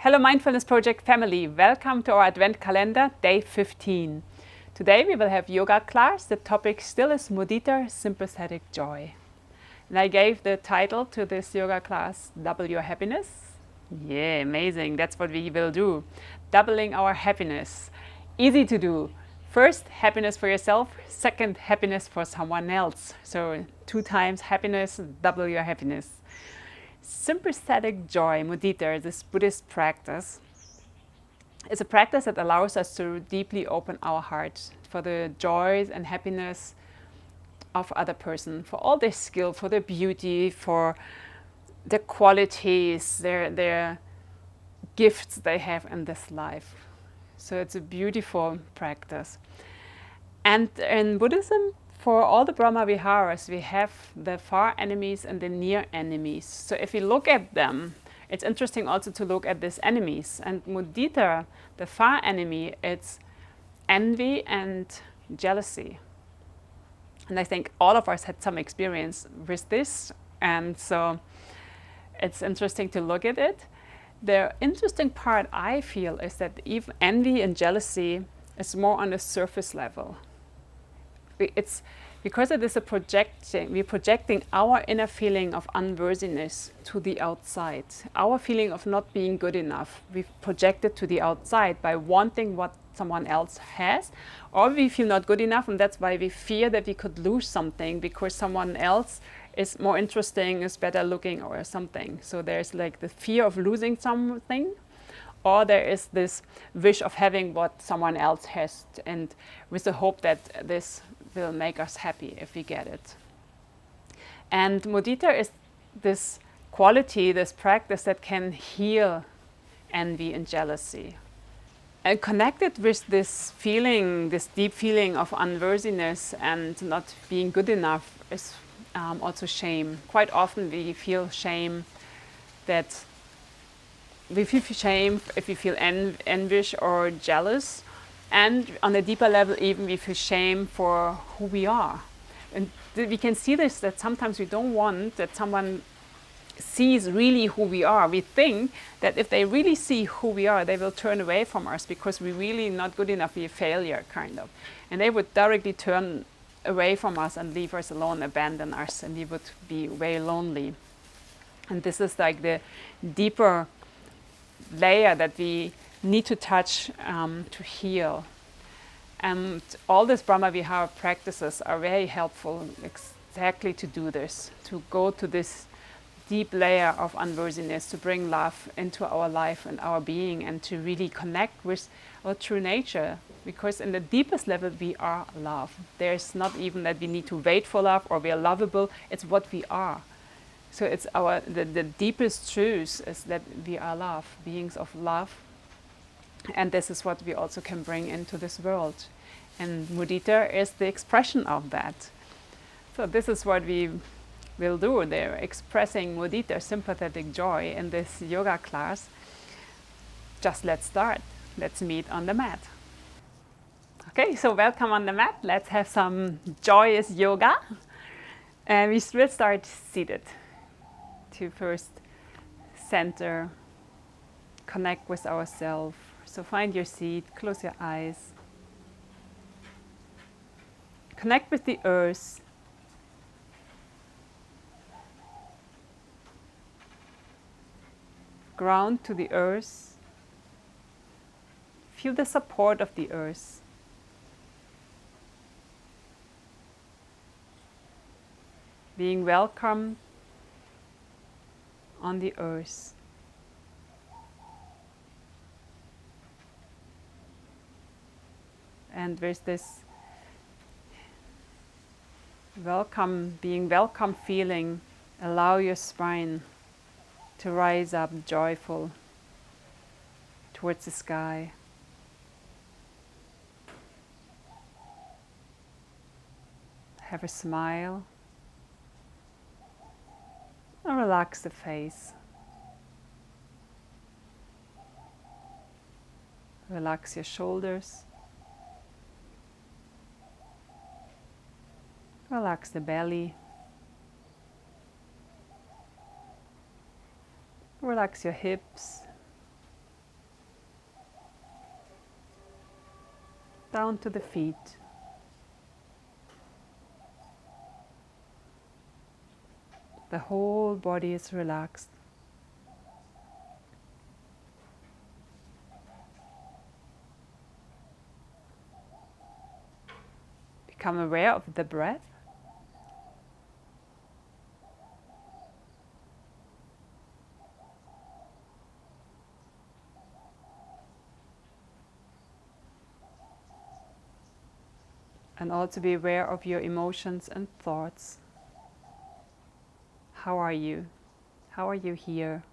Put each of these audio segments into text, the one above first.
Hello Mindfulness Project family, welcome to our Advent calendar, day 15. Today we will have yoga class. The topic still is mudita, sympathetic joy. And I gave the title to this yoga class, Double Your Happiness. Yeah, amazing, that's what we will do. Doubling our happiness. Easy to do. First, happiness for yourself. Second, happiness for someone else. So 2 times happiness, double your happiness. Sympathetic joy, mudita, this Buddhist practice, is a practice that allows us to deeply open our hearts for the joys and happiness of other person, for all their skill, for their beauty, for the qualities, their gifts they have in this life. So it's a beautiful practice. And in Buddhism, for all the Brahma Viharas, we have the far enemies and the near enemies. So if we look at them, it's interesting also to look at these enemies. And mudita, the far enemy, it's envy and jealousy. And I think all of us had some experience with this. And so it's interesting to look at it. The interesting part I feel is that even envy and jealousy is more on the surface level. It's because it is we're projecting our inner feeling of unworthiness to the outside. Our feeling of not being good enough, we project it to the outside by wanting what someone else has, or we feel not good enough, and that's why we fear that we could lose something because someone else is more interesting, is better looking, or something. So there's like the fear of losing something, or there is this wish of having what someone else has, and with the hope that this will make us happy if we get it. And mudita is this quality, this practice that can heal envy and jealousy. And connected with this feeling, this deep feeling of unworthiness and not being good enough, is also shame. Quite often we feel shame if we feel envious or jealous. And on a deeper level, even we feel shame for who we are. And we can see this, that sometimes we don't want that someone sees really who we are. We think that if they really see who we are, they will turn away from us because we're really not good enough, we're a failure, kind of. And they would directly turn away from us and leave us alone, abandon us, and we would be very lonely. And this is like the deeper layer that we need to touch to heal. And all these Brahma Vihara practices are very helpful exactly to do this, to go to this deep layer of unworthiness, to bring love into our life and our being, and to really connect with our true nature. Because in the deepest level, we are love. There's not even that we need to wait for love or we are lovable, it's what we are. So it's the deepest truth is that we are love, beings of love. And this is what we also can bring into this world. And mudita is the expression of that. So this is what we will do. They're expressing mudita, sympathetic joy, in this yoga class. Just let's start. Let's meet on the mat. Okay, so welcome on the mat. Let's have some joyous yoga. And we will start seated. To first center, connect with ourselves. So find your seat, close your eyes. Connect with the earth. Ground to the earth. Feel the support of the earth. Being welcomed on the earth. And with this being welcome feeling, allow your spine to rise up joyful towards the sky. Have a smile. And relax the face. Relax your shoulders. Relax the belly. Relax your hips, down to the feet. The whole body is relaxed. Become aware of the breath. And also be aware of your emotions and thoughts. How are you? How are you here?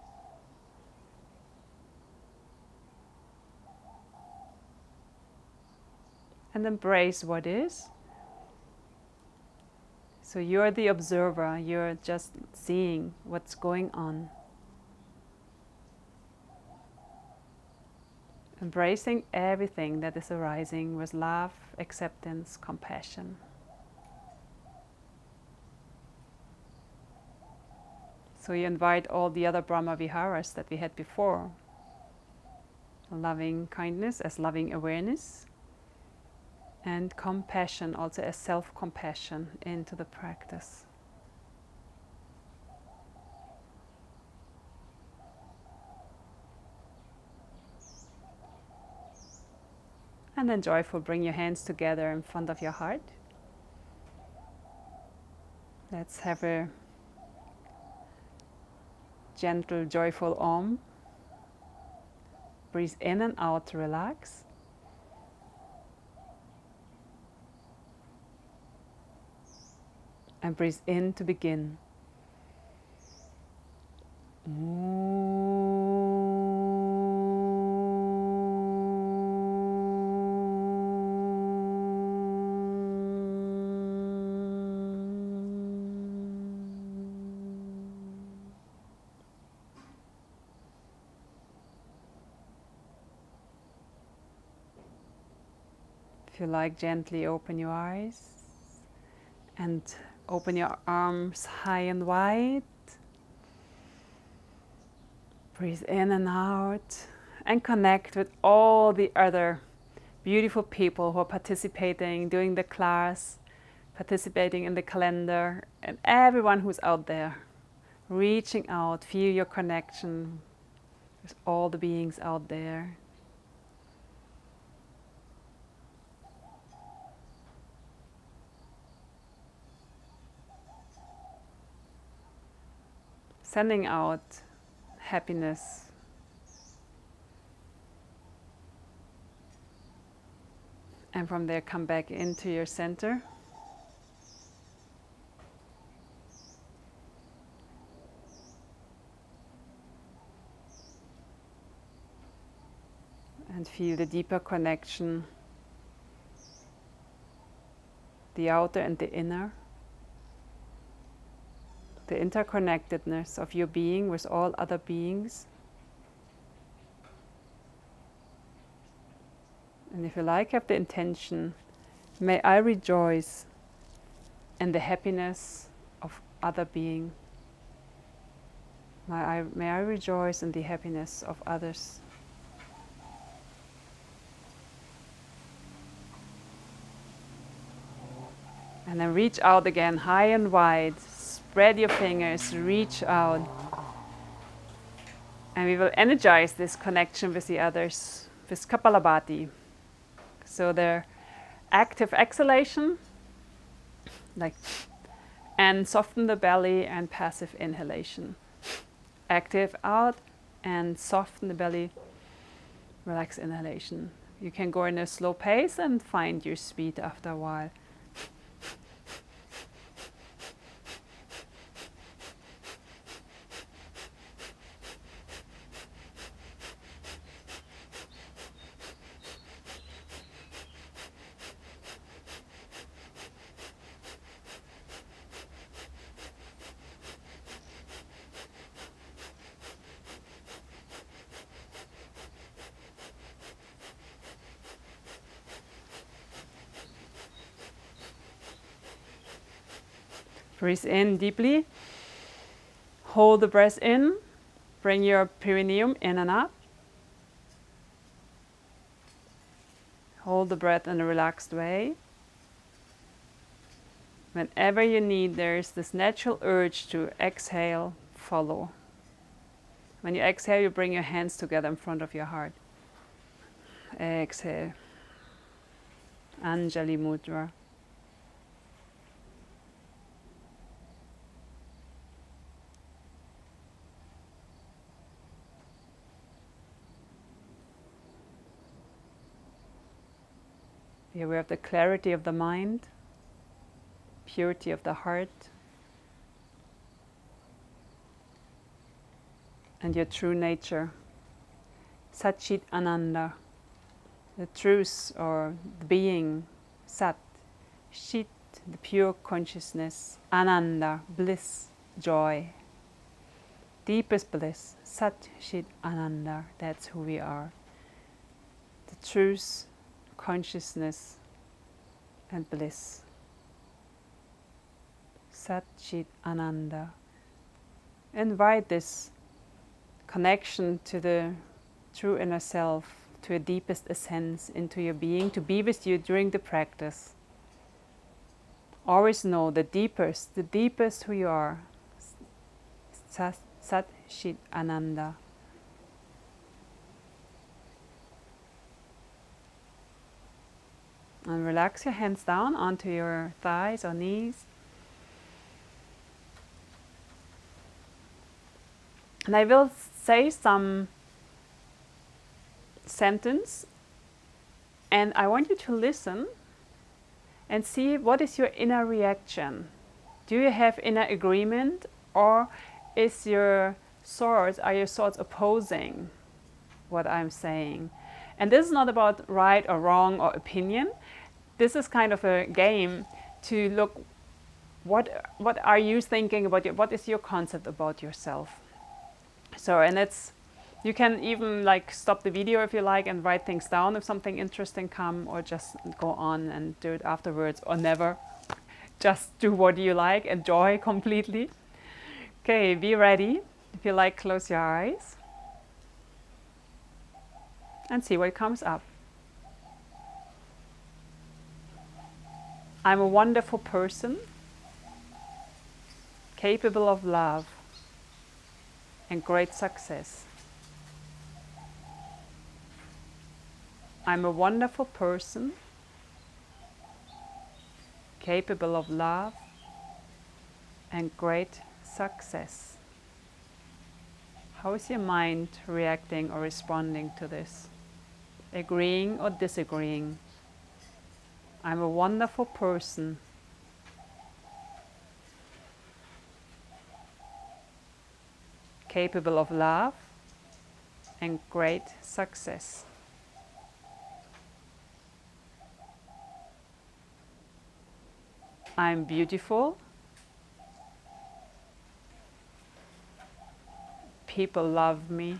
And embrace what is. So you're the observer, you're just seeing what's going on. Embracing everything that is arising with love, acceptance, compassion. So you invite all the other Brahma Viharas that we had before. Loving kindness as loving awareness. And compassion also as self-compassion into the practice. And then joyful, bring your hands together in front of your heart. Let's have a gentle, joyful Om. Breathe in and out to relax. And breathe in to begin. If you like, gently open your eyes and open your arms high and wide. Breathe in and out and connect with all the other beautiful people who are participating, doing the class, participating in the calendar, and everyone who's out there. Reaching out, feel your connection with all the beings out there. Sending out happiness. And from there, come back into your center. And feel the deeper connection, the outer and the inner. The interconnectedness of your being with all other beings. And if you like, have the intention, may I rejoice in the happiness of other being. May I rejoice in the happiness of others. And then reach out again, high and wide. Spread your fingers, reach out. And we will energize this connection with the others, with Kapalabhati. So they're active exhalation, like, and soften the belly, and passive inhalation. Active out and soften the belly, relax inhalation. You can go in a slow pace and find your speed after a while. Breathe in deeply. Hold the breath in. Bring your perineum in and up. Hold the breath in a relaxed way. Whenever you need, there's this natural urge to exhale, follow. When you exhale, you bring your hands together in front of your heart. Exhale. Anjali Mudra. Be aware of the clarity of the mind, purity of the heart, and your true nature, Satchit Ananda, the truth or the being, Sat, Chit, the pure consciousness, Ananda, bliss, joy, deepest bliss, Sat, Chit, Ananda, that's who we are. The truth, consciousness, and bliss. Sat Chit Ananda. Invite this connection to the true inner self, to your deepest essence, into your being, to be with you during the practice. Always know the deepest who you are. Sat Chit Ananda. And relax your hands down onto your thighs or knees. And I will say some sentence, and I want you to listen and see what is your inner reaction. Do you have inner agreement, or are your thoughts opposing what I'm saying? And this is not about right or wrong or opinion. This is kind of a game to look what are you thinking about what is your concept about yourself. So, and it's, you can even like stop the video if you like and write things down if something interesting come, or just go on and do it afterwards, or never. Just do what you like, enjoy completely. Okay, be ready. If you like, close your eyes and see what comes up. I'm a wonderful person, capable of love and great success. I'm a wonderful person, capable of love and great success. How is your mind reacting or responding to this? Agreeing or disagreeing? I'm a wonderful person, capable of love and great success. I'm beautiful. People love me.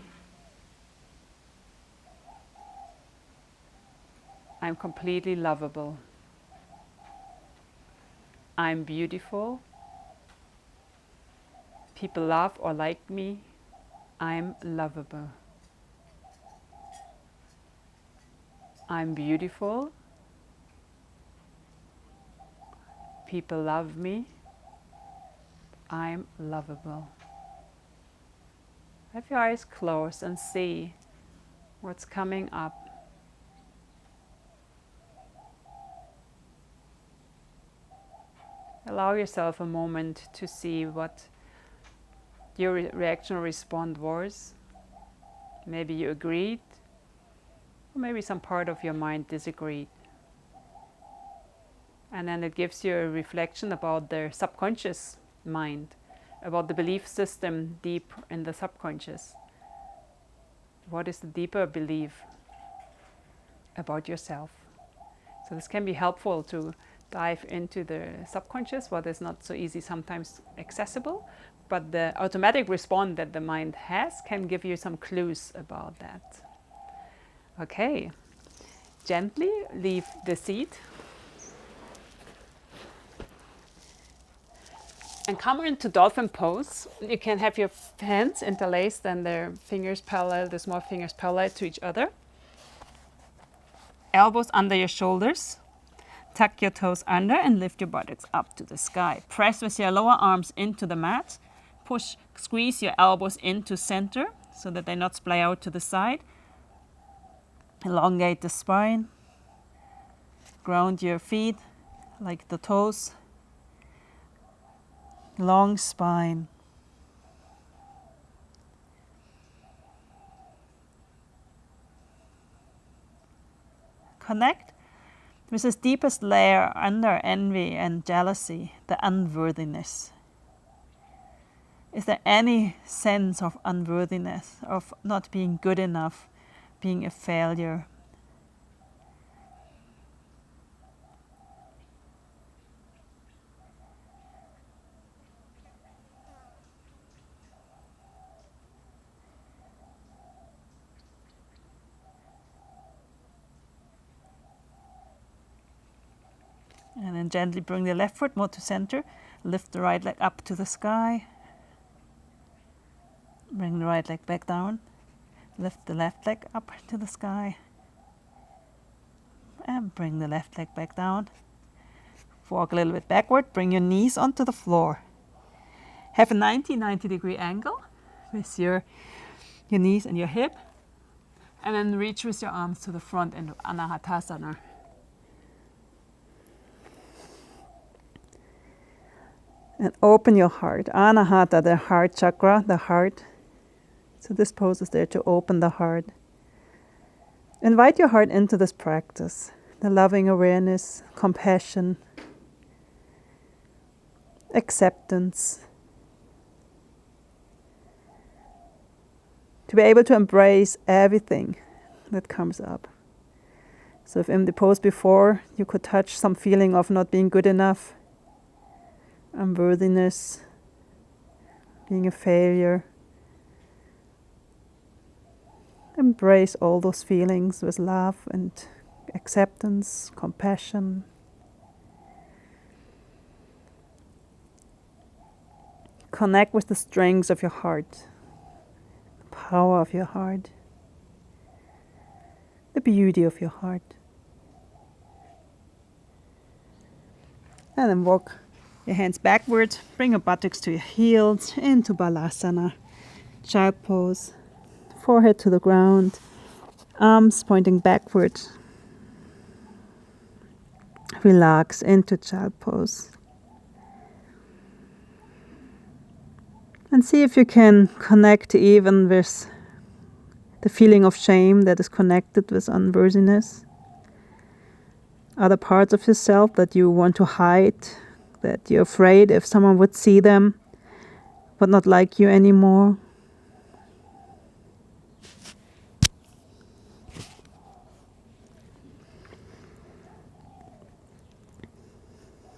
I'm completely lovable. I'm beautiful. People love or like me. I'm lovable. I'm beautiful. People love me. I'm lovable. Have your eyes closed and see what's coming up. Allow yourself a moment to see what your reaction or response was. Maybe you agreed, or maybe some part of your mind disagreed. And then it gives you a reflection about the subconscious mind, about the belief system deep in the subconscious. What is the deeper belief about yourself? So this can be helpful to dive into the subconscious, what is not so easy sometimes accessible, but the automatic response that the mind has can give you some clues about that. Okay, gently leave the seat and come into dolphin pose. You can have your hands interlaced and their fingers parallel, the small fingers parallel to each other. elbows under your shoulders. Tuck your toes under and lift your buttocks up to the sky. Press with your lower arms into the mat. Push, squeeze your elbows into center so that they not splay out to the side. Elongate the spine. Ground your feet like the toes. Long spine. Connect with this deepest layer under envy and jealousy, the unworthiness. Is there any sense of unworthiness, of not being good enough, being a failure? And then gently bring the left foot more to center. Lift the right leg up to the sky. Bring the right leg back down. Lift the left leg up to the sky. And bring the left leg back down. Walk a little bit backward. Bring your knees onto the floor. Have a 90-degree angle with your knees and your hip. And then reach with your arms to the front into Anahatasana. And open your heart. Anahata, the heart chakra, the heart. So this pose is there to open the heart. Invite your heart into this practice. The loving awareness, compassion, acceptance. To be able to embrace everything that comes up. So if in the pose before you could touch some feeling of not being good enough, unworthiness, being a failure. Embrace all those feelings with love and acceptance, compassion. Connect with the strengths of your heart, the power of your heart, the beauty of your heart. And then walk your hands backward, bring your buttocks to your heels, into Balasana, child pose, forehead to the ground, arms pointing backward. Relax into child pose. And see if you can connect even with the feeling of shame that is connected with unworthiness. Other parts of yourself that you want to hide, that you're afraid if someone would see them, but not like you anymore.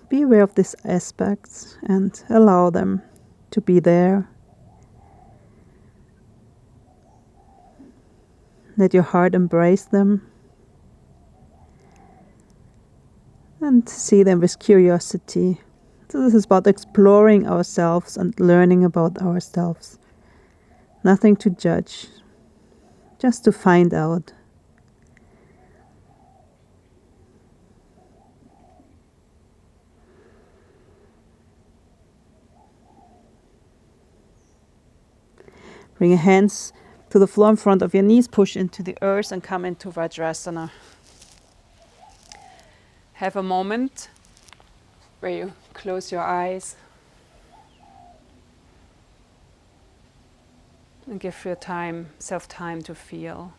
Be aware of these aspects and allow them to be there. Let your heart embrace them and see them with curiosity. So this is about exploring ourselves and learning about ourselves. Nothing to judge, just to find out. Bring your hands to the floor in front of your knees, push into the earth and come into Vajrasana. Have a moment where you close your eyes and give yourself time to feel.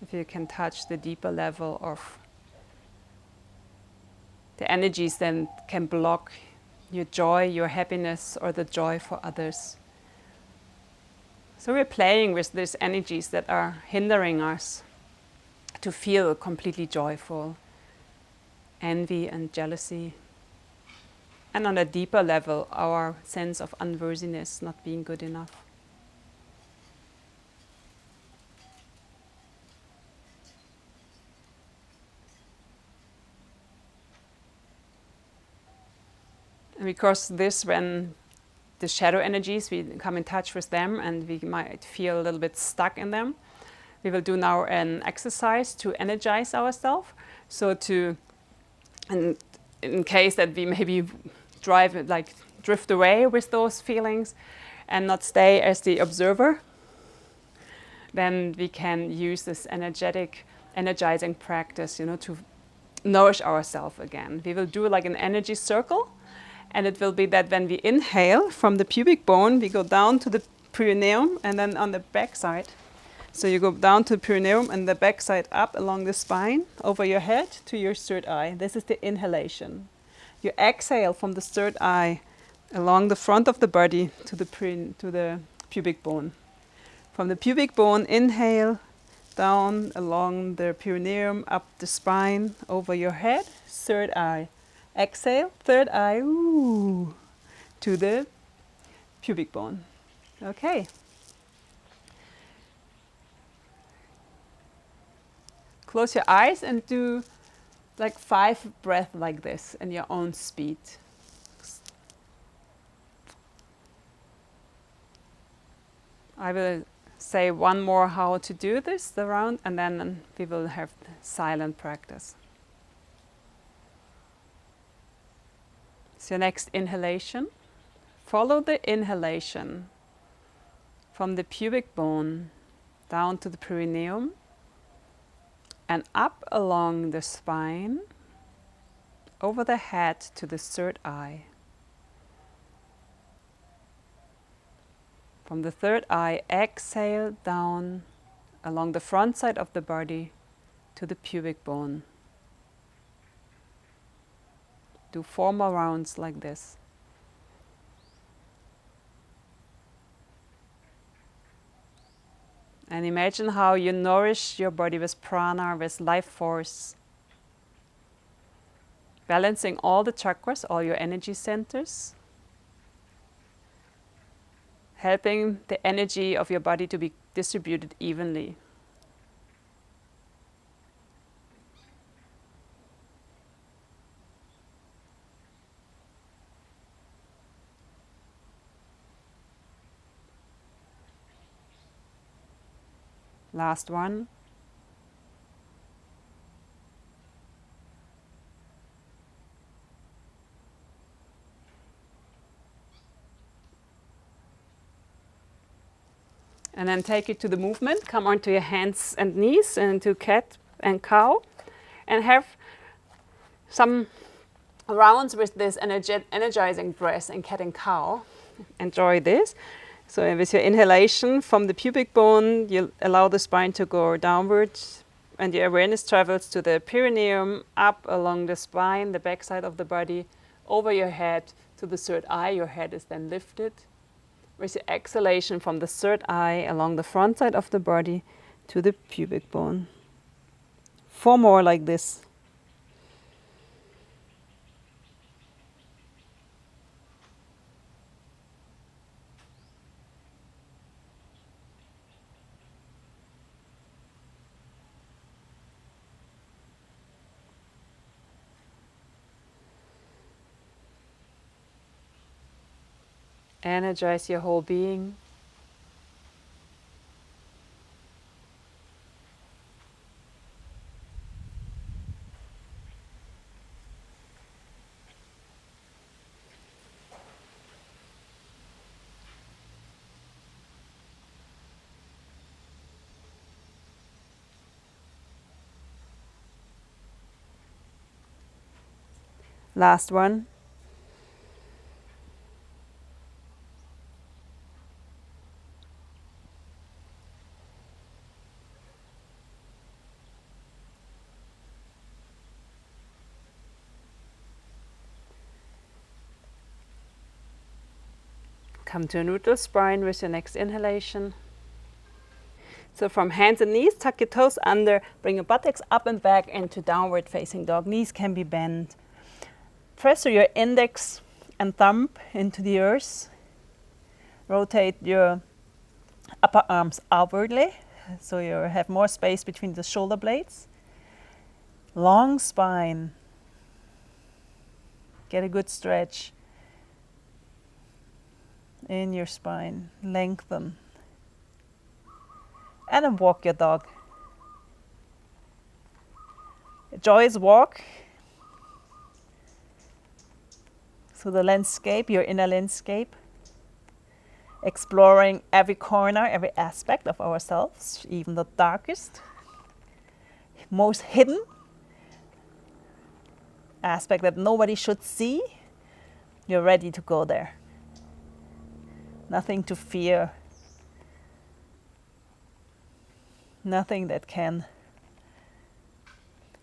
If you can touch the deeper level of the energies that can block your joy, your happiness, or the joy for others. So we're playing with these energies that are hindering us to feel completely joyful. Envy and jealousy. And on a deeper level, our sense of unworthiness, not being good enough. And because when the shadow energies, we come in touch with them and we might feel a little bit stuck in them. We will do now an exercise to energize ourselves. So in case that we maybe drift away with those feelings and not stay as the observer, then we can use this energizing practice, to nourish ourselves again. We will do like an energy circle, and it will be that when we inhale from the pubic bone, we go down to the perineum, and then on the back side. So you go down to the perineum and the back side up along the spine, over your head to your third eye. This is the inhalation. You exhale from the third eye along the front of the body to the pubic bone. From the pubic bone, inhale down along the perineum, up the spine, over your head, third eye. Exhale, third eye, to the pubic bone. Okay. Close your eyes and do like 5 breaths like this in your own speed. I will say one more how to do this around, and then we will have silent practice. So next inhalation. Follow the inhalation from the pubic bone down to the perineum and up along the spine, over the head to the third eye. From the third eye, exhale down along the front side of the body to the pubic bone. Do 4 more rounds like this. And imagine how you nourish your body with prana, with life force, balancing all the chakras, all your energy centers, helping the energy of your body to be distributed evenly. Last one. And then take it to the movement. Come onto your hands and knees and into cat and cow. And have some rounds with this energizing breath in cat and cow. Enjoy this. So with your inhalation from the pubic bone, you allow the spine to go downwards, and your awareness travels to the perineum, up along the spine, the backside of the body, over your head to the third eye. Your head is then lifted. With your exhalation from the third eye along the front side of the body to the pubic bone. 4 more like this. Energize your whole being. Last one. Come to a neutral spine with your next inhalation. So from hands and knees, tuck your toes under, bring your buttocks up and back into downward facing dog. Knees can be bent. Press your index and thumb into the earth. Rotate your upper arms outwardly, so you have more space between the shoulder blades. Long spine. Get a good stretch in your spine. Lengthen. And then walk your dog. A joyous walk through the landscape, your inner landscape, exploring every corner, every aspect of ourselves, even the darkest, most hidden aspect that nobody should see. You're ready to go there. Nothing to fear. Nothing that can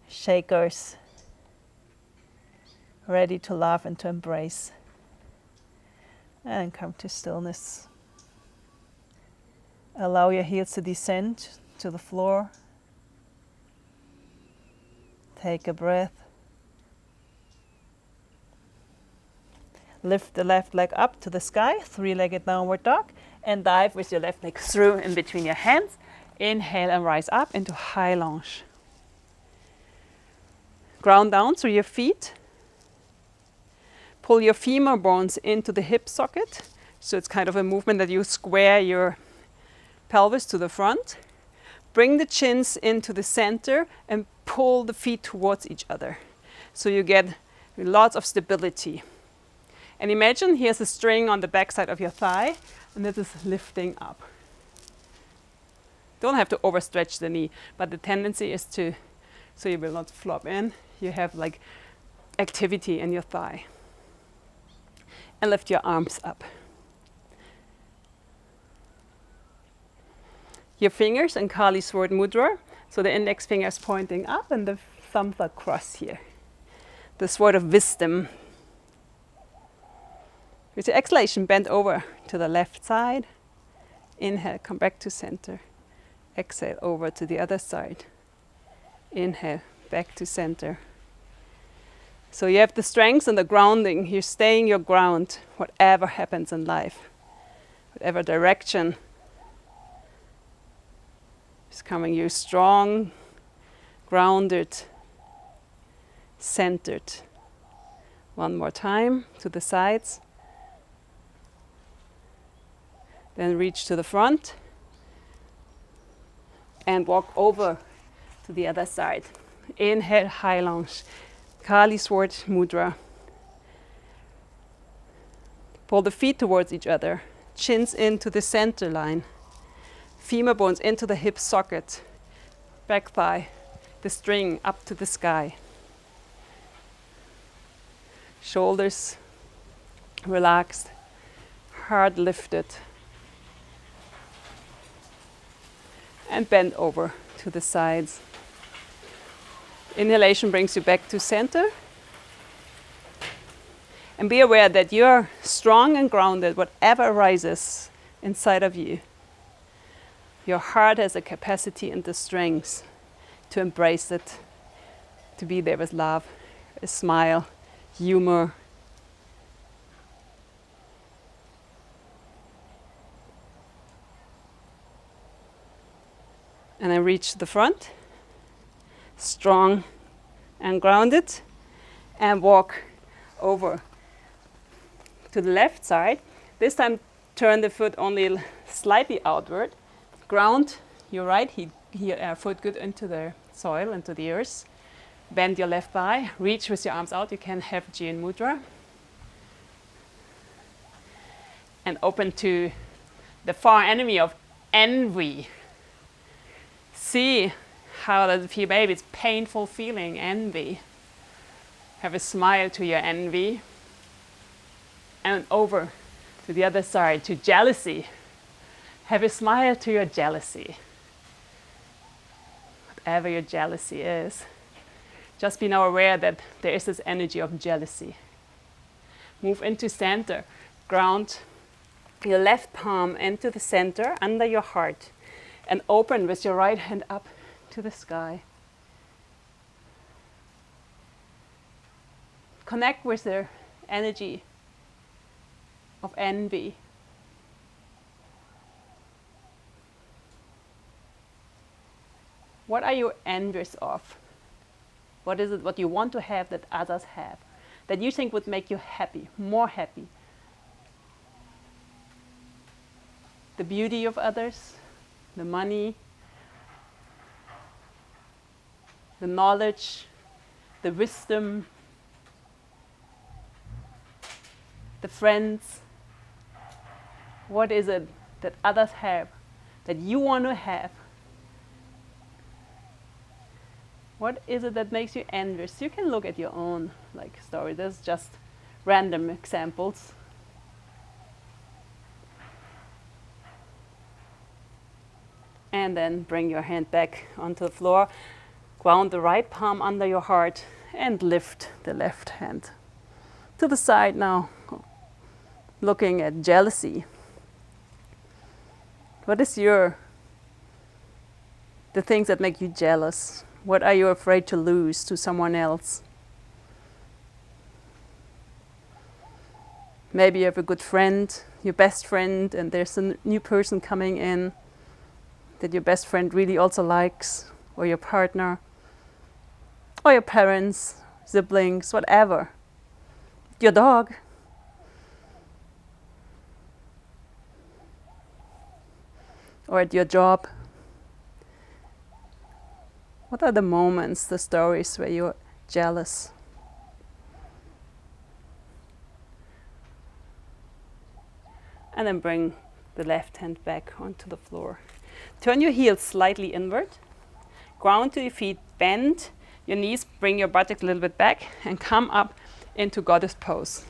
shake us. Ready to love and to embrace. And come to stillness. Allow your heels to descend to the floor. Take a breath. Lift the left leg up to the sky, three-legged downward dog, and dive with your left leg through in between your hands. Inhale and rise up into high lunge. Ground down through your feet. Pull your femur bones into the hip socket. So it's kind of a movement that you square your pelvis to the front. Bring the chins into the center and pull the feet towards each other. So you get lots of stability. And imagine here's a string on the backside of your thigh, and this is lifting up. Don't have to overstretch the knee, but the tendency is to, so you will not flop in. You have like activity in your thigh. And lift your arms up. Your fingers in Kali Sword Mudra, so the index finger is pointing up and the thumbs are crossed here. The sword of wisdom. With your exhalation, bend over to the left side. Inhale, come back to center. Exhale, over to the other side. Inhale, back to center. So you have the strength and the grounding. You're staying your ground, whatever happens in life, whatever direction is coming. You're strong, grounded, centered. One more time to the sides. Then reach to the front and walk over to the other side. Inhale, high lunge, Kali Sword Mudra. Pull the feet towards each other, chins into the center line, femur bones into the hip socket, back thigh, the string up to the sky. Shoulders relaxed, heart lifted. And bend over to the sides. Inhalation brings you back to center. And be aware that you're strong and grounded, whatever arises inside of you. Your heart has a capacity and the strength to embrace it, to be there with love, a smile, humor. And then reach the front, strong and grounded, and walk over to the left side. This time turn the foot only slightly outward. Ground your right foot good into the soil, into the earth. Bend your left thigh, reach with your arms out. You can have Jien Mudra. And open to the far enemy of envy. See how does it feel? Maybe it's painful feeling, envy. Have a smile to your envy. And over to the other side, to jealousy. Have a smile to your jealousy. Whatever your jealousy is. Just be now aware that there is this energy of jealousy. Move into center. Ground your left palm into the center, under your heart. And open with your right hand up to the sky. Connect with the energy of envy. What are you envious of? What is it what you want to have that others have? That you think would make you happy, more happy? The beauty of others? The money, the knowledge, the wisdom, the friends. What is it that others have, that you want to have? What is it that makes you envious? You can look at your own story. There's just random examples. And then bring your hand back onto the floor. Ground the right palm under your heart and lift the left hand to the side now, looking at jealousy. What is the things that make you jealous? What are you afraid to lose to someone else? Maybe you have a good friend, your best friend, and there's a new person coming in that your best friend really also likes, or your partner, or your parents, siblings, whatever. Your dog. Or at your job. What are the moments, the stories where you're jealous? And then bring the left hand back onto the floor. Turn your heels slightly inward. Ground to your feet, bend your knees, bring your buttocks a little bit back, and come up into goddess pose.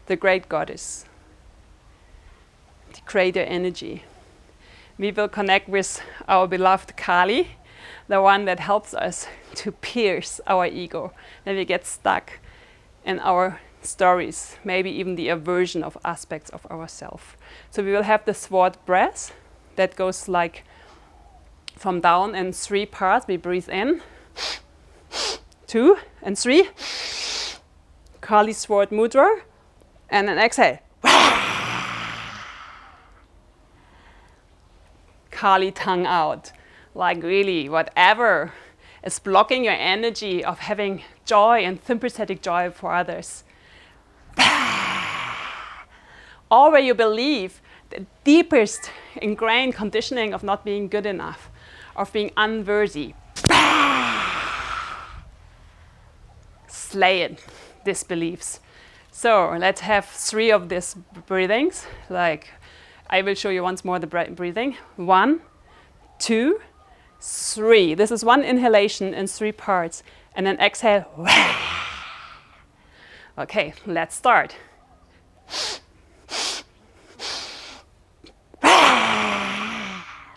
The great goddess. The creator energy. We will connect with our beloved Kali, the one that helps us to pierce our ego. Then we get stuck in our stories, maybe even the aversion of aspects of ourselves. So we will have the sword breath that goes like from down in 3 parts. We breathe in, 2 and 3. Kali sword mudra, and then exhale. Kali tongue out, like really whatever is blocking your energy of having joy and sympathetic joy for others. Or where you believe the deepest ingrained conditioning of not being good enough, of being unworthy. Slay it, these beliefs. So let's have 3 of these breathings. I will show you once more the breathing. 1, 2, 3. This is 1 inhalation in 3 parts. And then exhale. Okay, let's start.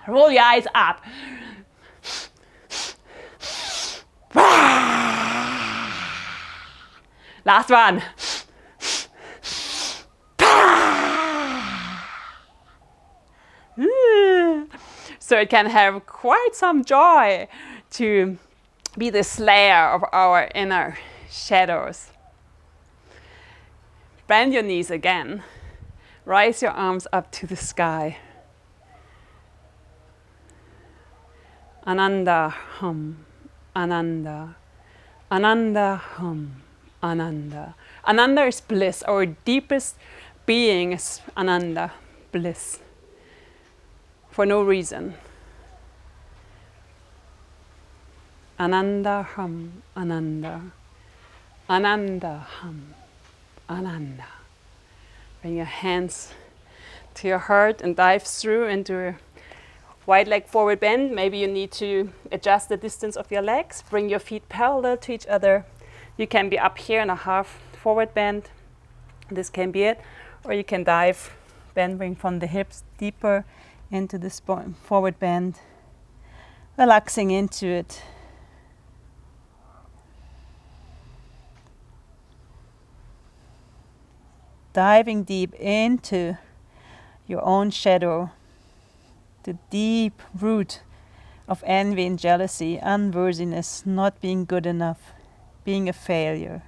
Roll your eyes up. Last one. So it can have quite some joy to be the slayer of our inner shadows. Bend your knees again. Rise your arms up to the sky. Ananda hum, ananda. Ananda hum, ananda. Ananda is bliss. Our deepest being is ananda, bliss. For no reason. Ananda hum, ananda. Ananda hum, ananda. Bring your hands to your heart and dive through into a wide leg forward bend. Maybe you need to adjust the distance of your legs. Bring your feet parallel to each other. You can be up here in a half forward bend. This can be it. Or you can dive, bending from the hips deeper into this forward bend, relaxing into it. Diving deep into your own shadow, the deep root of envy and jealousy, unworthiness, not being good enough, being a failure.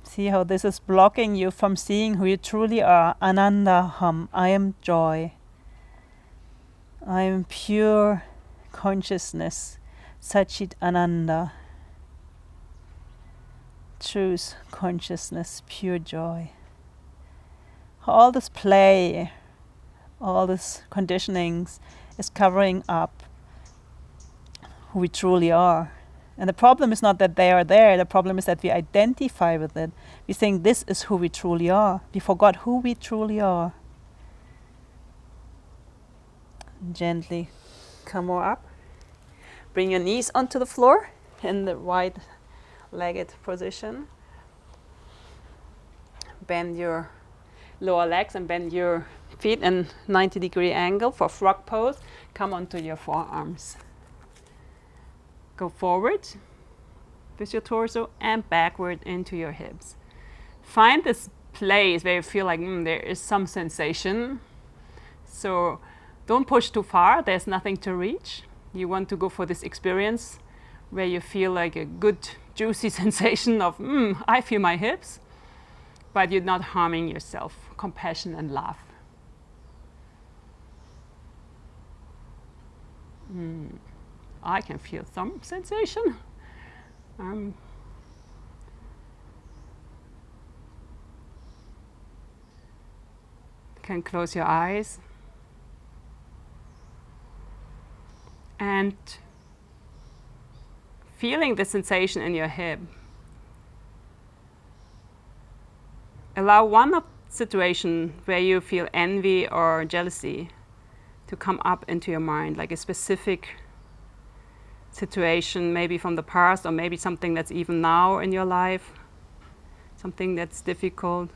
See how this is blocking you from seeing who you truly are. Ananda hum, I am joy. I am pure consciousness, Satchit Ananda, truth, consciousness, pure joy. All this play, all this conditionings is covering up who we truly are. And the problem is not that they are there, the problem is that we identify with it. We think this is who we truly are. We forgot who we truly are. Gently come more up. Bring your knees onto the floor in the wide-legged position. Bend your lower legs and bend your feet in 90-degree angle for frog pose. Come onto your forearms. Go forward with your torso and backward into your hips. Find this place where you feel like there is some sensation. So don't push too far, there's nothing to reach. You want to go for this experience where you feel like a good juicy sensation of I feel my hips, but you're not harming yourself. Compassion and love. I can feel some sensation. You can close your eyes and feeling the sensation in your hip. Allow one situation where you feel envy or jealousy to come up into your mind, like a specific situation, maybe from the past or maybe something that's even now in your life, something that's difficult.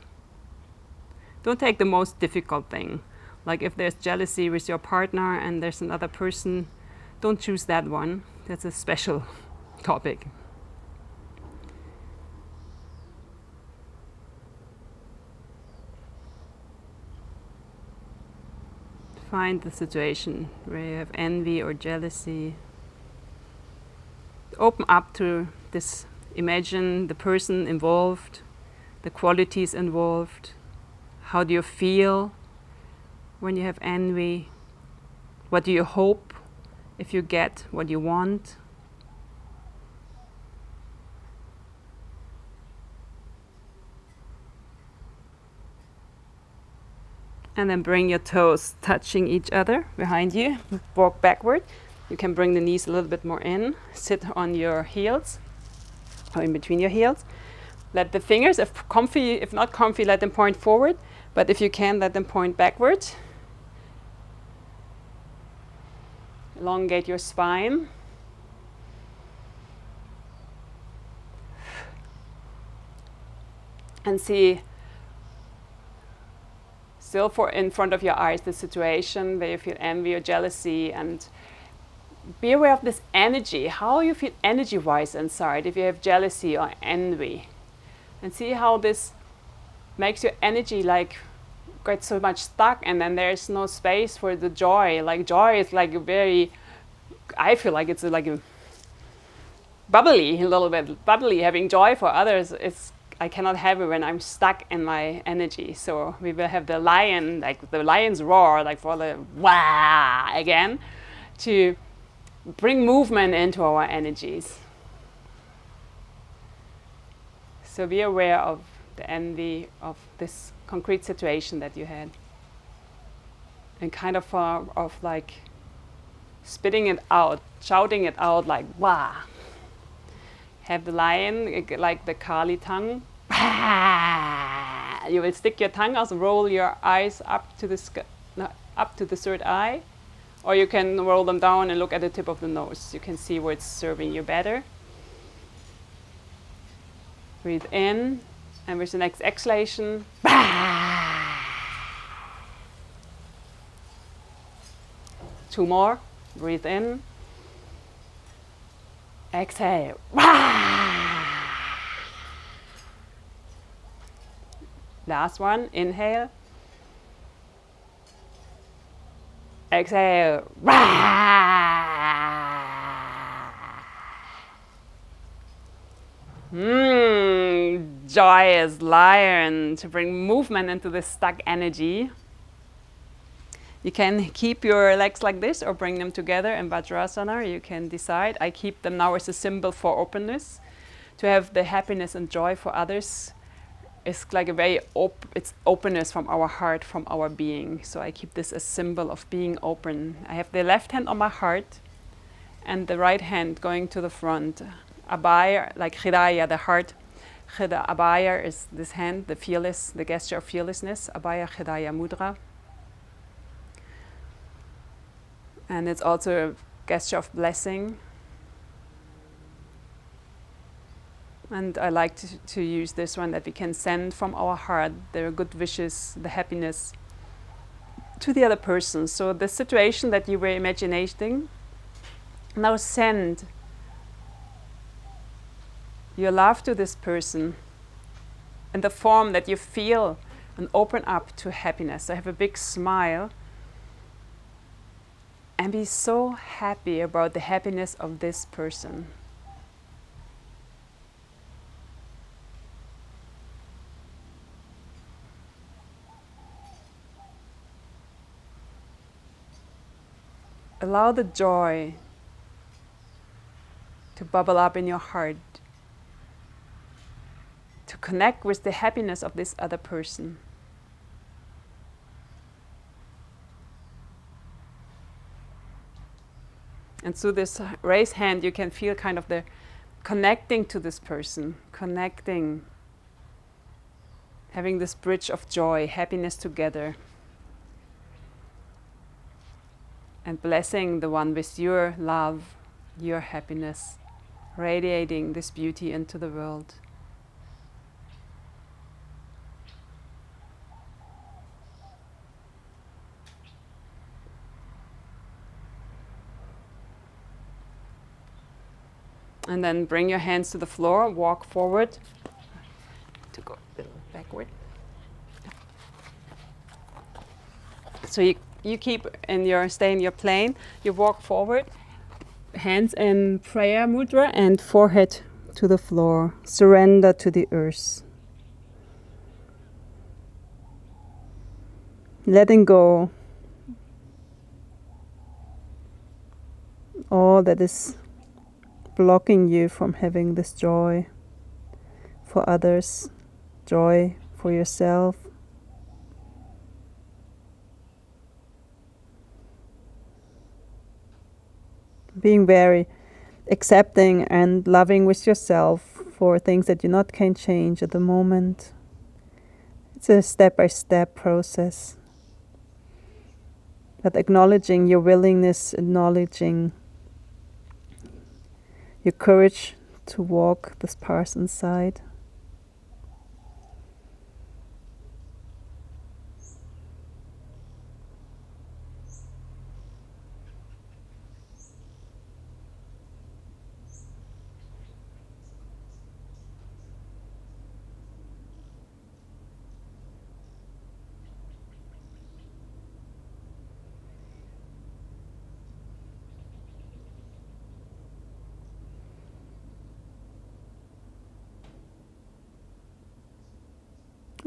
Don't take the most difficult thing. Like if there's jealousy with your partner and there's another person, don't choose that one. That's a special topic. Find the situation where you have envy or jealousy. Open up to this. Imagine the person involved, the qualities involved. How do you feel when you have envy? What do you hope if you get what you want? And then bring your toes touching each other behind you. Walk backward. You can bring the knees a little bit more in. Sit on your heels, or in between your heels. Let the fingers, if not comfy, let them point forward. But if you can, let them point backwards. Elongate your spine. And see, still in front of your eyes, the situation where you feel envy or jealousy, and be aware of this energy, how you feel energy-wise inside if you have jealousy or envy. And see how this makes your energy like get so much stuck, and then there's no space for the joy. Like joy is like a very, I feel like it's like a bubbly, a little bit bubbly. Having joy for others, I cannot have it when I'm stuck in my energy. So we will have the lion, like the lion's roar, like for the wah again, to bring movement into our energies. So be aware of the envy of this concrete situation that you had, and kind of like spitting it out, shouting it out like wah. Have the lion like the Kali tongue. You will stick your tongue out, roll your eyes up to the third eye, or you can roll them down and look at the tip of the nose. You can see where it's serving you better. Breathe in, and with the next exhalation, two more. Breathe in, exhale. Last one, inhale, exhale. Joyous lion, to bring movement into this stuck energy. You can keep your legs like this or bring them together in Vajrasana. You can decide. I keep them now as a symbol for openness. To have the happiness and joy for others is like a very it's openness from our heart, from our being. So I keep this as symbol of being open. I have the left hand on my heart and the right hand going to the front. Abhaya, like Hridaya, the heart. Abhaya is this hand, the fearless, the gesture of fearlessness. Abhaya Hridaya Mudra. And it's also a gesture of blessing. And I like to use this one, that we can send from our heart the good wishes, the happiness to the other person. So the situation that you were imagining, now send your love to this person in the form that you feel and open up to happiness. So have a big smile and be so happy about the happiness of this person. Allow the joy to bubble up in your heart, to connect with the happiness of this other person. And through this raised hand, you can feel kind of the connecting to this person, connecting, having this bridge of joy, happiness together, and blessing the one with your love, your happiness, radiating this beauty into the world. And then bring your hands to the floor, walk forward. To go a little backward. So you keep stay in your plane. You walk forward, hands in prayer mudra and forehead to the floor. Surrender to the earth. Letting go all that is blocking you from having this joy for others, joy for yourself. Being very accepting and loving with yourself for things that you not can change at the moment. It's a step-by-step process. But acknowledging your willingness, acknowledging your courage to walk this path inside.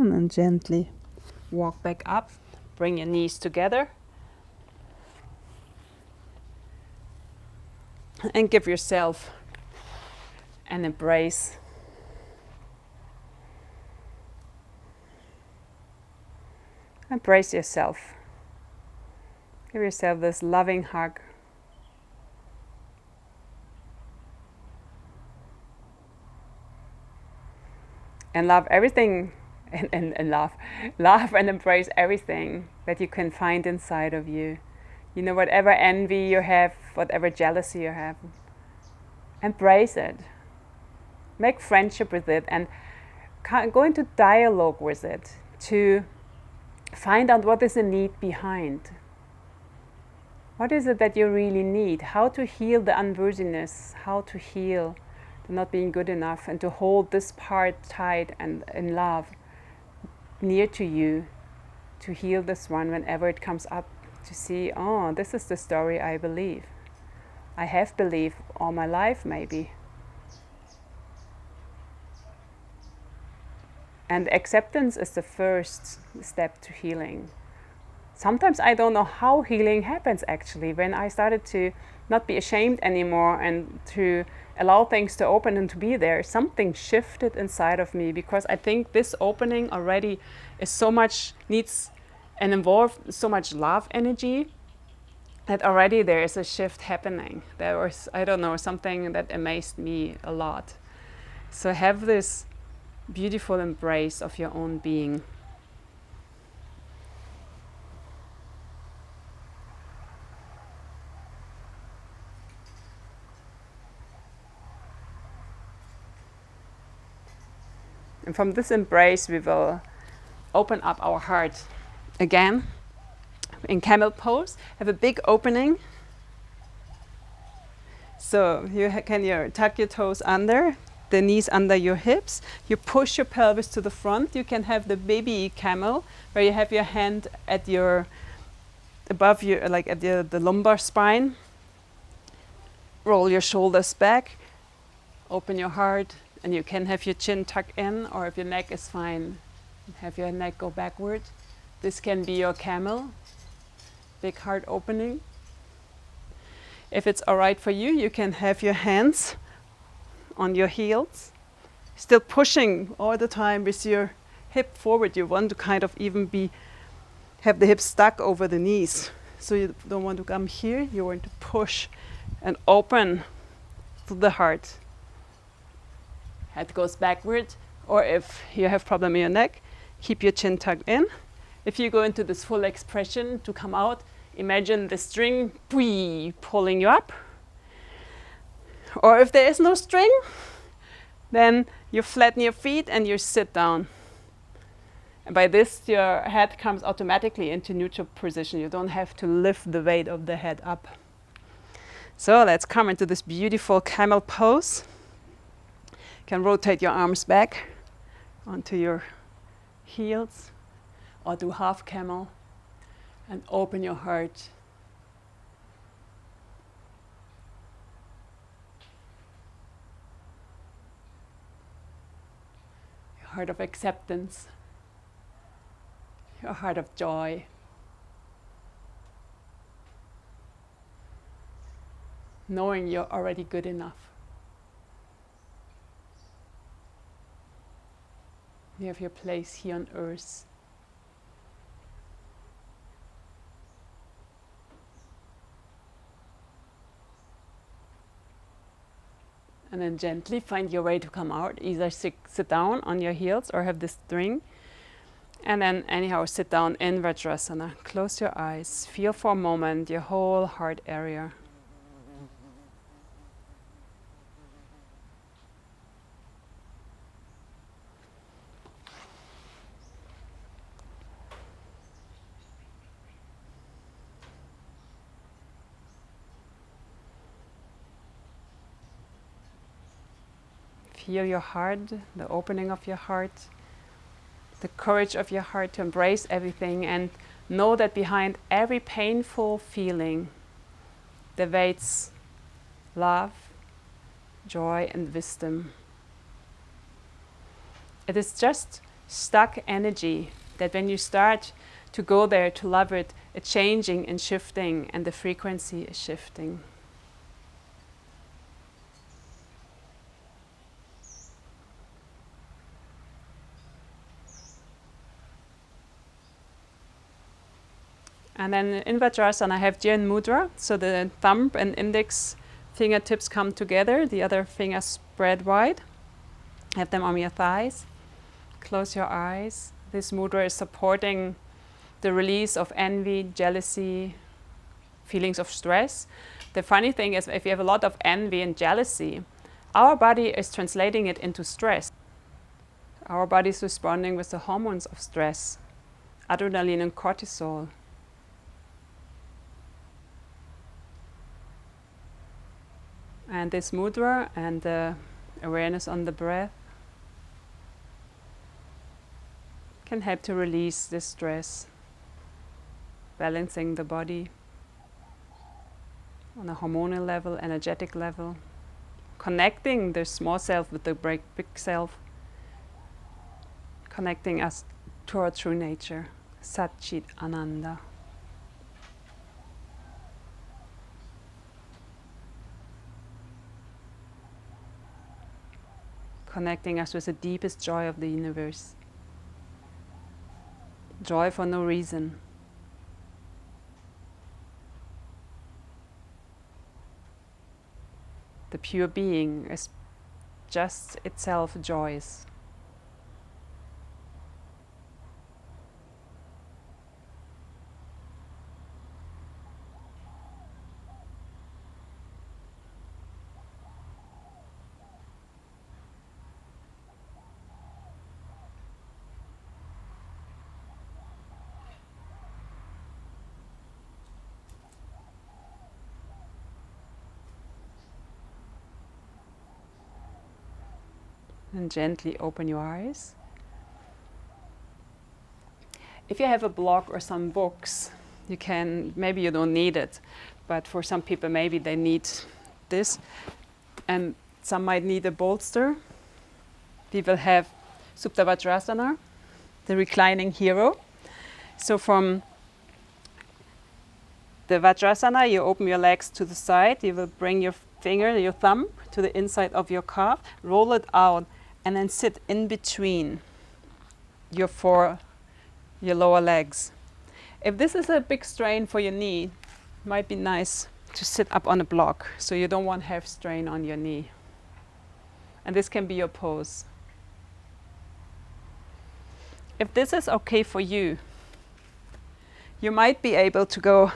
And then gently walk back up, bring your knees together. And give yourself an embrace. Embrace yourself. Give yourself this loving hug. And love everything. And laugh and embrace everything that you can find inside of you. You know, whatever envy you have, whatever jealousy you have, embrace it. Make friendship with it and go into dialogue with it to find out what is the need behind. What is it that you really need? How to heal the unworthiness, how to heal the not being good enough, and to hold this part tight and in love near to you, to heal this one whenever it comes up, to see, oh, this is the story I believe. I have believed all my life, maybe. And acceptance is the first step to healing. sometimes I don't know how healing happens actually. When I started to not be ashamed anymore and to allow things to open and to be there, something shifted inside of me, because I think this opening already is so much, needs and involved so much love energy, that already there is a shift happening. There was, I don't know, something that amazed me a lot. So have this beautiful embrace of your own being. And from this embrace, we will open up our heart again. In camel pose, have a big opening. So you can tuck your toes under, the knees under your hips. You push your pelvis to the front. You can have the baby camel, where you have your hand at your, above your, like at the lumbar spine. Roll your shoulders back, open your heart, and you can have your chin tucked in, or if your neck is fine, have your neck go backward. This can be your camel, big heart opening. If it's all right for you, you can have your hands on your heels, still pushing all the time with your hip forward. You want to kind of even have the hips stuck over the knees. So you don't want to come here, you want to push and open to the heart. Head goes backward, or if you have problem in your neck, keep your chin tucked in. If you go into this full expression to come out, imagine the string pulling you up. Or if there is no string, then you flatten your feet and you sit down. And by this, your head comes automatically into neutral position. You don't have to lift the weight of the head up. So let's come into this beautiful camel pose. You can rotate your arms back onto your heels, or do half camel, and open your heart. Your heart of acceptance, your heart of joy. Knowing you're already good enough. You have your place here on earth. And then gently find your way to come out. Either sit down on your heels or have this string. And then anyhow, sit down in Vajrasana. Close your eyes. Feel for a moment your whole heart area. Feel your heart, the opening of your heart, the courage of your heart to embrace everything, and know that behind every painful feeling there waits love, joy, and wisdom. It is just stuck energy that when you start to go there to love it, it's changing and shifting, and the frequency is shifting. And then in Vajrasana, I have Jien Mudra, so the thumb and index fingertips come together, the other fingers spread wide. Have them on your thighs. Close your eyes. This mudra is supporting the release of envy, jealousy, feelings of stress. The funny thing is, if you have a lot of envy and jealousy, our body is translating it into stress. Our body is responding with the hormones of stress, adrenaline and cortisol. And this mudra and the awareness on the breath can help to release this stress, balancing the body on a hormonal level, energetic level, connecting the small self with the big self, connecting us to our true nature, Sat Chit Ananda. connecting us with the deepest joy of the universe. Joy for no reason. The pure being is just itself joyous. And gently open your eyes. If you have a block or some books, maybe you don't need it, but for some people maybe they need this, and some might need a bolster. We will have Supta Vajrasana, the reclining hero. So from the Vajrasana, you open your legs to the side, you will bring your thumb to the inside of your calf, roll it out, and then sit in between your lower legs. If this is a big strain for your knee, it might be nice to sit up on a block so you don't want to have strain on your knee. And this can be your pose. If this is okay for you, you might be able to go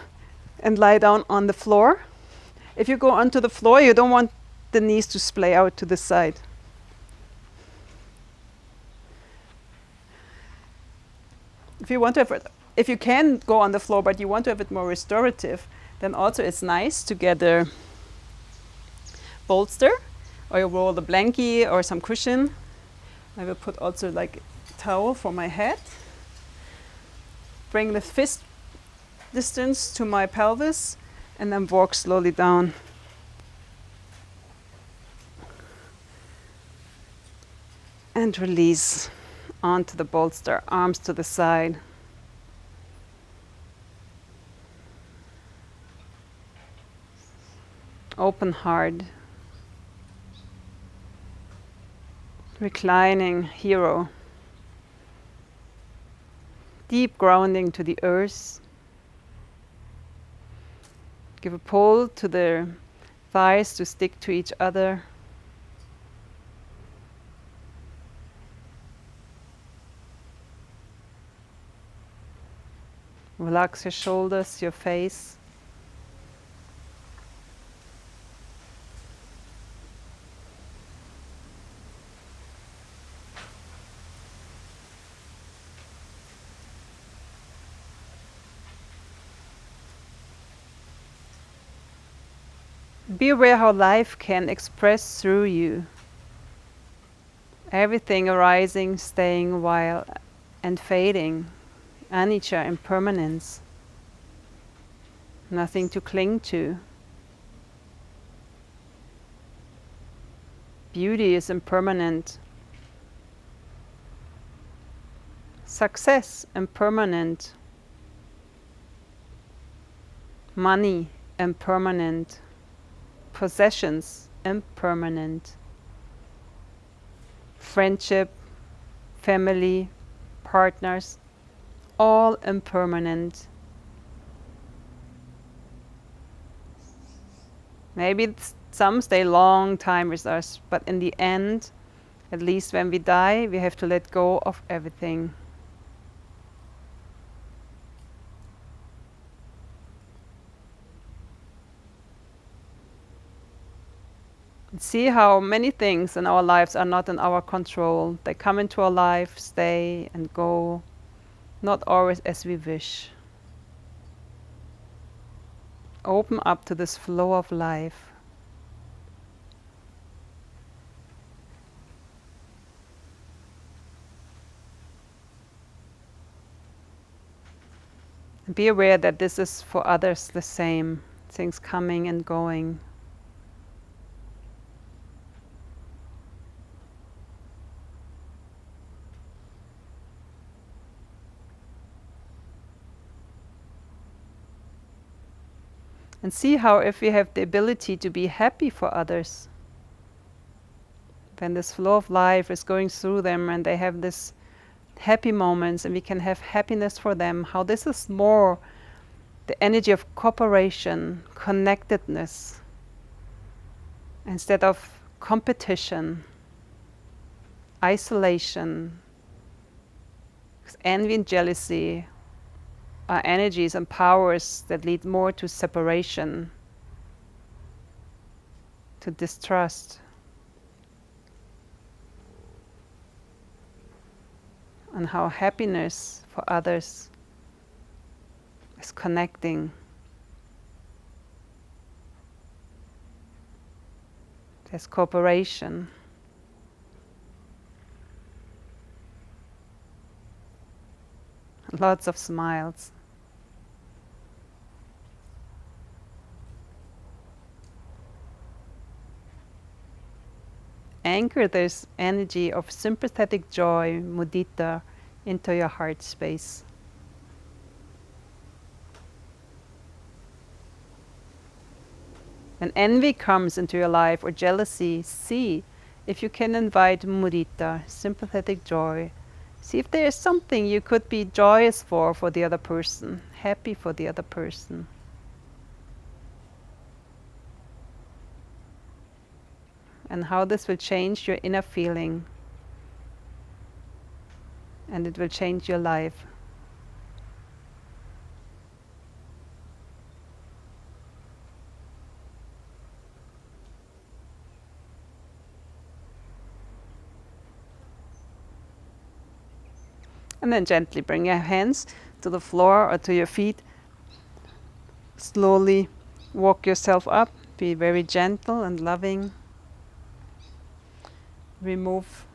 and lie down on the floor. If you go onto the floor, you don't want the knees to splay out to the side. If you can go on the floor, but you want to have it more restorative, then also it's nice to get a bolster, or you roll the blankie or some cushion. I will put also like a towel for my head. Bring the fist distance to my pelvis, and then walk slowly down. And release onto the bolster, arms to the side. Open heart. Reclining hero. Deep grounding to the earth. Give a pull to the thighs to stick to each other. Relax your shoulders, your face. Be aware how life can express through you. Everything arising, staying a while, and fading. Anicca, impermanence. Nothing to cling to. Beauty is impermanent. Success, impermanent. Money, impermanent. Possessions, impermanent. Friendship, family, partners, all impermanent. Maybe some stay long time with us, but in the end, at least when we die, we have to let go of everything. See how many things in our lives are not in our control. They come into our life, stay and go, not always as we wish. Open up to this flow of life. Be aware that this is for others the same, things coming and going. And see how if we have the ability to be happy for others, When this flow of life is going through them and they have this happy moments and we can have happiness for them, how this is more the energy of cooperation, connectedness, instead of competition, isolation. Because envy and jealousy are energies and powers that lead more to separation, to distrust. And how happiness for others is connecting. There's cooperation. Lots of smiles. Anchor this energy of sympathetic joy, mudita, into your heart space. When envy comes into your life or jealousy, see if you can invite mudita, sympathetic joy. See if there is something you could be joyous for the other person, happy for the other person. And how this will change your inner feeling. And it will change your life. And then gently bring your hands to the floor or to your feet. Slowly walk yourself up. Be very gentle and loving. Remove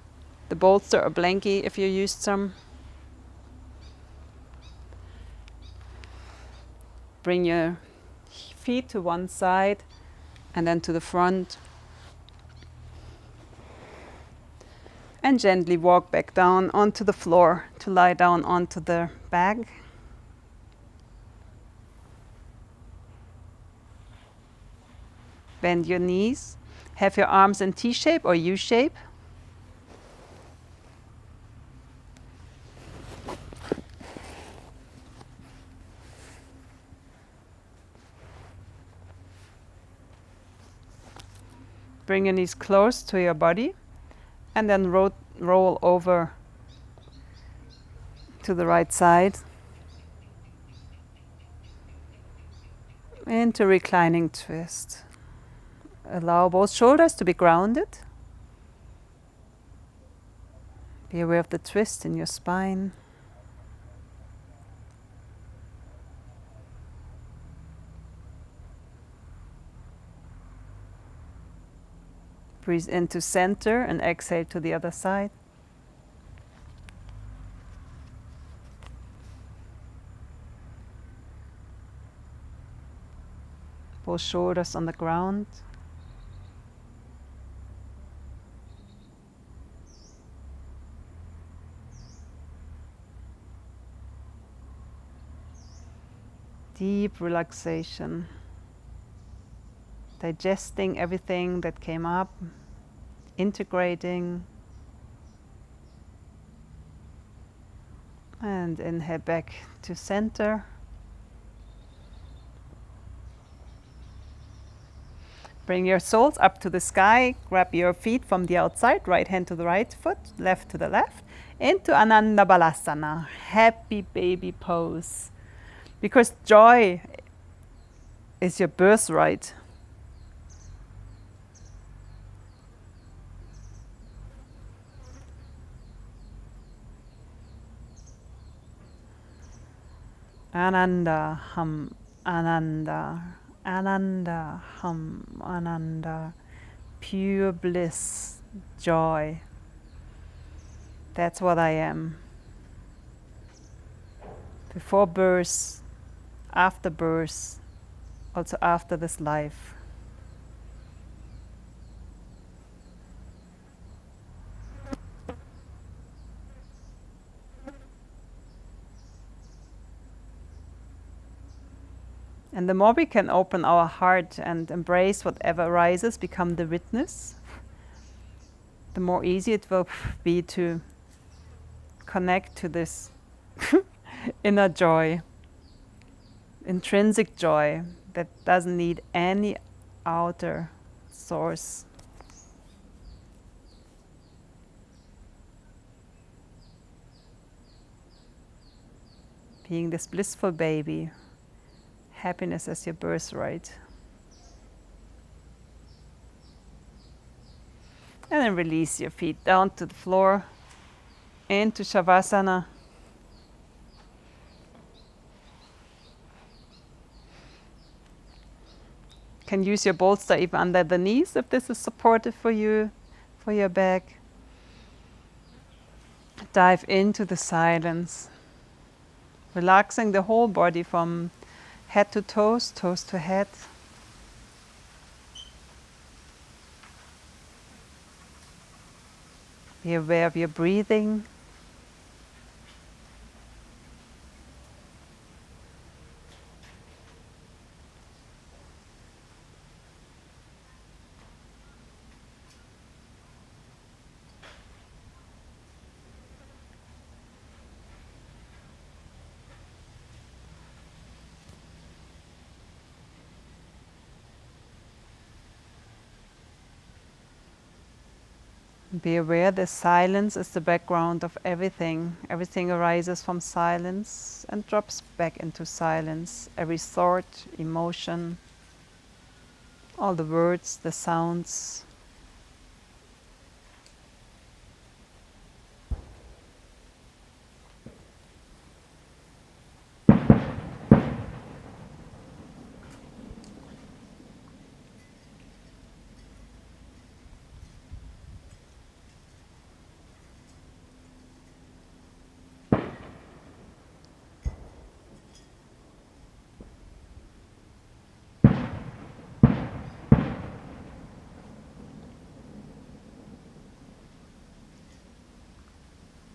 the bolster or blankie if you used some. Bring your feet to one side and then to the front. And gently walk back down onto the floor to lie down onto the bag. Bend your knees. Have your arms in T-shape or U-shape. Bring your knees close to your body. And then roll over to the right side into reclining twist. Allow both shoulders to be grounded. Be aware of the twist in your spine. Breathe into center and exhale to the other side. Both shoulders on the ground. Deep relaxation. Digesting everything that came up, integrating, and inhale back to center. Bring your soles up to the sky, grab your feet from the outside, right hand to the right foot, left to the left, into Ananda Balasana, happy baby pose. Because joy is your birthright. Ananda, hum, Ananda, Ananda, hum, Ananda. Pure bliss, joy. That's what I am. Before birth, after birth, also after this life. And the more we can open our heart and embrace whatever arises, become the witness, the more easy it will be to connect to this inner joy, intrinsic joy that doesn't need any outer source. Being this blissful baby, happiness as your birthright. And then release your feet down to the floor, into Shavasana. Can use your bolster even under the knees if this is supportive for you, for your back. Dive into the silence, relaxing the whole body from head to toes, toes to head. Be aware of your breathing. Be aware that silence is the background of everything. Everything arises from silence and drops back into silence. Every thought, emotion, all the words, the sounds.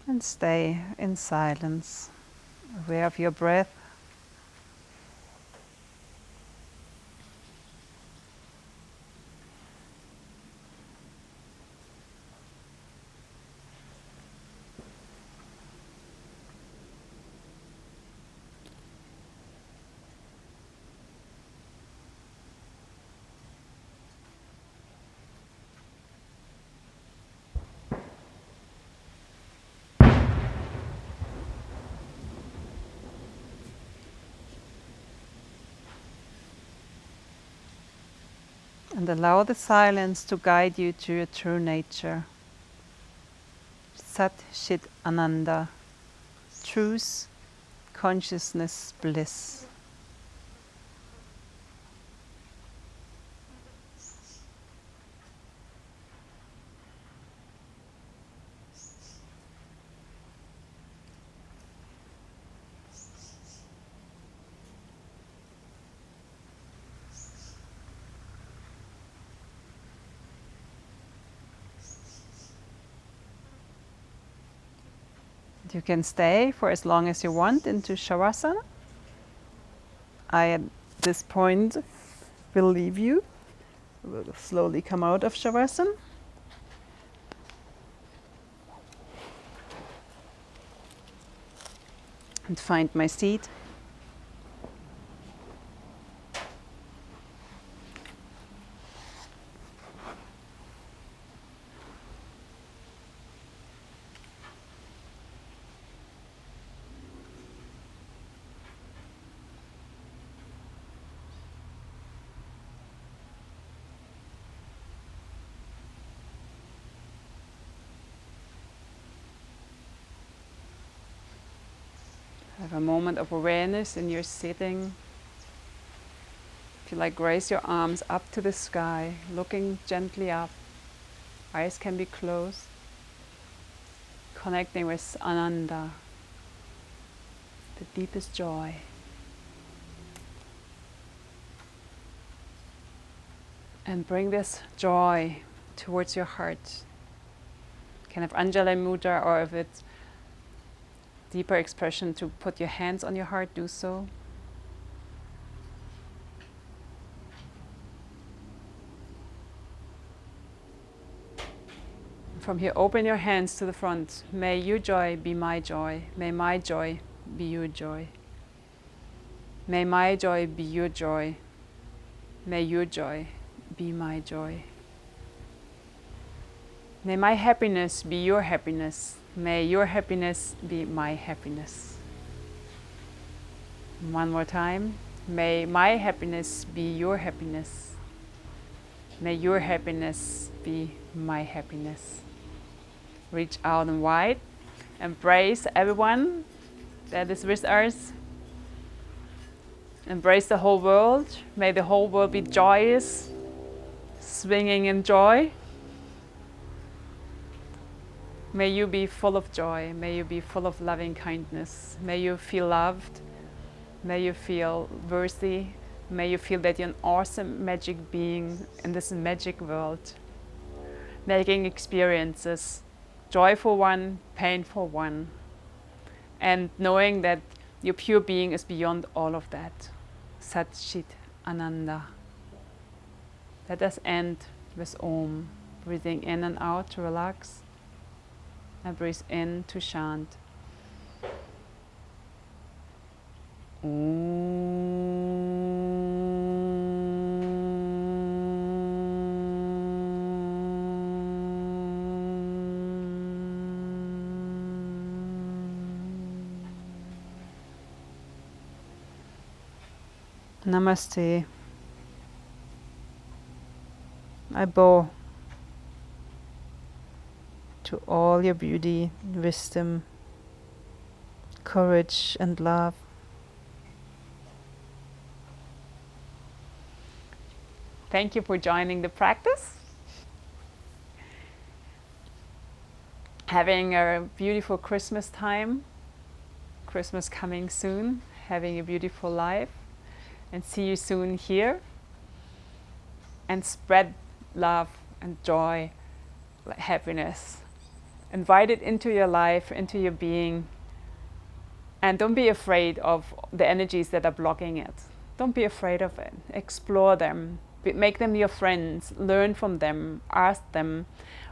And stay in silence, aware of your breath. And allow the silence to guide you to your true nature. Sat Chit Ananda, truth, consciousness, bliss. You can stay for as long as you want into Shavasana. I, at this point, will leave you. We'll slowly come out of Shavasana. And find my seat. Have a moment of awareness in your sitting. If you like, raise your arms up to the sky, looking gently up. Eyes can be closed. Connecting with Ananda, the deepest joy. And bring this joy towards your heart. You can have Anjali Mudra, or if it's deeper expression to put your hands on your heart, do so. From here, open your hands to the front. May your joy be my joy. May my joy be your joy. May my joy be your joy. May your joy be my joy. May my happiness be your happiness. May your happiness be my happiness. One more time. May my happiness be your happiness. May your happiness be my happiness. Reach out and wide. Embrace everyone that is with us. Embrace the whole world. May the whole world be joyous, swinging in joy. May you be full of joy. May you be full of loving kindness. May you feel loved. May you feel worthy. May you feel that you're an awesome magic being in this magic world. Making experiences, joyful one, painful one. And knowing that your pure being is beyond all of that. Sat Chit Ananda. Let us end with Om. Breathing in and out to relax. And breathe in to chant. Namaste. I bow to all your beauty, wisdom, courage and love. Thank you for joining the practice. Having a beautiful Christmas time. Christmas coming soon. Having a beautiful life. And see you soon here. And spread love and joy, happiness. Invite it into your life, into your being. And don't be afraid of the energies that are blocking it. Don't be afraid of it. Explore them. Make them your friends. Learn from them. Ask them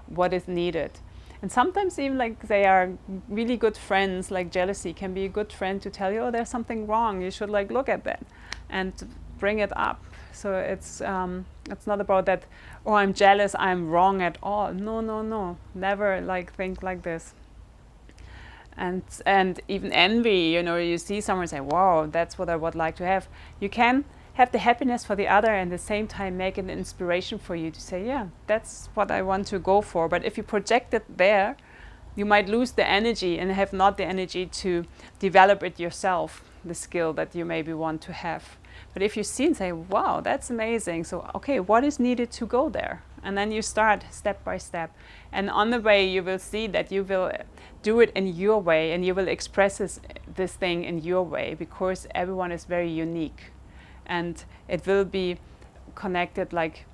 what is needed. And sometimes even like they are really good friends, like jealousy can be a good friend to tell you, oh, there's something wrong. You should like look at that and bring it up. So it's not about that, oh, I'm jealous, I'm wrong at all. No, no, no. Never like think like this. And even envy, you see someone say, wow, that's what I would like to have. You can have the happiness for the other and at the same time make it an inspiration for you to say, yeah, that's what I want to go for. But if you project it there, you might lose the energy and have not the energy to develop it yourself, the skill that you maybe want to have. But if you see and say, wow, that's amazing. So, okay, what is needed to go there? And then you start step by step. And on the way, you will see that you will do it in your way and you will express this thing in your way because everyone is very unique. And it will be connected like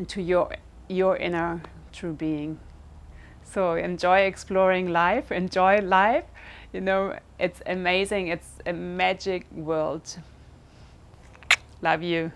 to your inner true being. So enjoy exploring life, enjoy life. It's amazing, it's a magic world. Love you.